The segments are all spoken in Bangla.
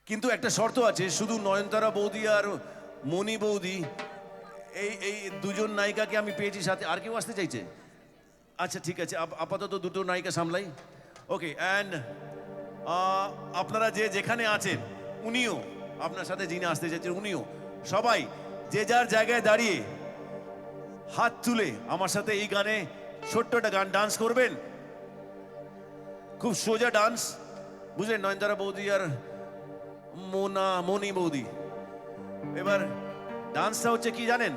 কিন্তু একটা শর্ত আছে, শুধু নয়নতারা বৌদি আর মণি বৌদি এই এই দুজন নায়িকাকে আমি পেয়েছি সাথে, আর কেউ আসতে চাইছে? আচ্ছা ঠিক আছে, আপাতত দুটো নায়িকা সামলাই। ওকে, অ্যান্ড আপনারা যে যেখানে আছেন, উনিও আপনার সাথে যিনি আসতে চাইছেন উনিও সবাই যে যার জায়গায় দাঁড়িয়ে হাত তুলে আমার সাথে এই গানে ছোট্ট একটা গান ডান্স করবেন। খুব সোজা ডান্স, বুঝলেন? নয়নতারা বৌদি আর মণি বৌদি, এবার ডান্সটা হচ্ছে কি জানেন?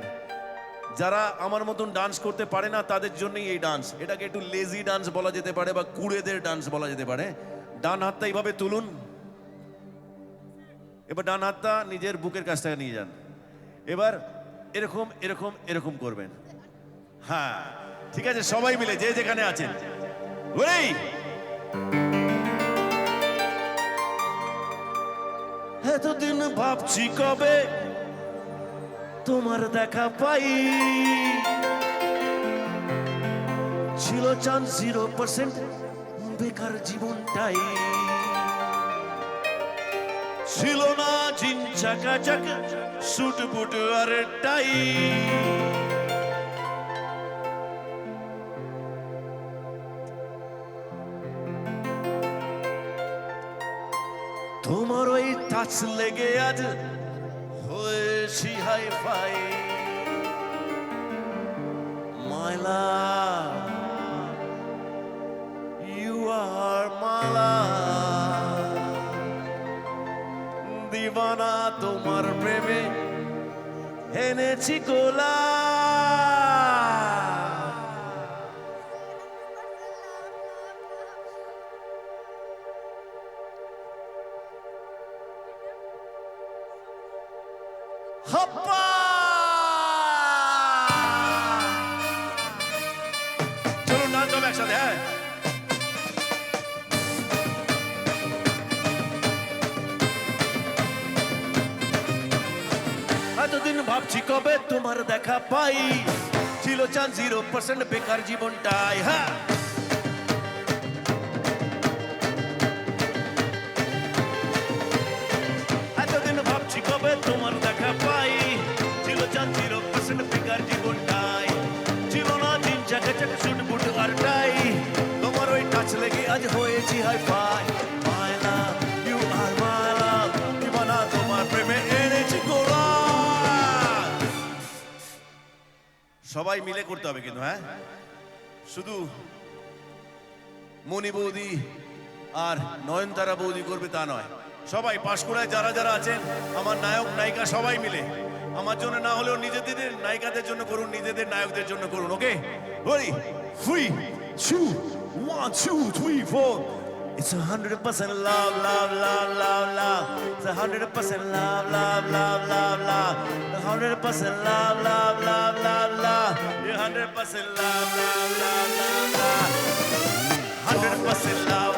যারা আমার মতন ডান্স করতে পারে না তাদের জন্যই এই ডান্স। এটাকে একটু লেজি ডান্স বলা যেতে পারে বা কুড়েদের ডান্স বলা যেতে পারে। ডান হাতটা এইভাবে তুলুন, এবার ডান হাতটা নিজের বুকের কাছ থেকে নিয়ে যান, এবার এরকম এরকম এরকম করবেন। হ্যাঁ ঠিক আছে, সবাই মিলে যে যেখানে আছেন। ওই এতদিন ভাবছি কবে তোমার দেখা পাই, ছিল চান্স 0%, বেকার জীবনটাই ছিল না জিন চাকা চাকা সুট বুট আর টাই। তোমার ওই টাচ লেগে আজ হয়েছি hi fi. My love, you are my love, দিবানা তোমার প্রেমে এনেছি গোলা। হপ্পা চলুন নাচ হবে একসাথে। হ্যাঁ এতদিন ভাবছি কবে তোমার দেখা পাই, ছিল চান্স 0%, বেকার জীবনটাই। হ্যাঁ এতদিন ভাবছি কবে তোমার দেখা পাই, ছিল চান্স 0%, বেকার জীবনটাই ছিল না দিন চাকা চাকা শুট বুট আর টাই। তোমার ওই টাচ লেগে আজ হয়েছি hi fi. My love, you are my love, দিবানা তোমার প্রেমে এনেছি গোলা। সবাই মিলে করতে হবে কিন্তু। হ্যাঁ শুধু মণি বৌদি আর নয়নতারা বৌদি করবে তা নয়, সবাই পাঁশকুড়ায় যারা যারা আছেন আমার নায়ক নায়িকা সবাই মিলে, আমার জন্য না হলেও নিজেদের নায়িকাদের জন্য করুন, নিজেদের নায়কদের জন্য করুন। ওকে, ready 3 2 1 2 3 4 It's 100% love, love, love, love, love. It's 100% love, love, love, love, love. 100% love, love, love, love, love. 100% love, love, love, love, love. 100% love.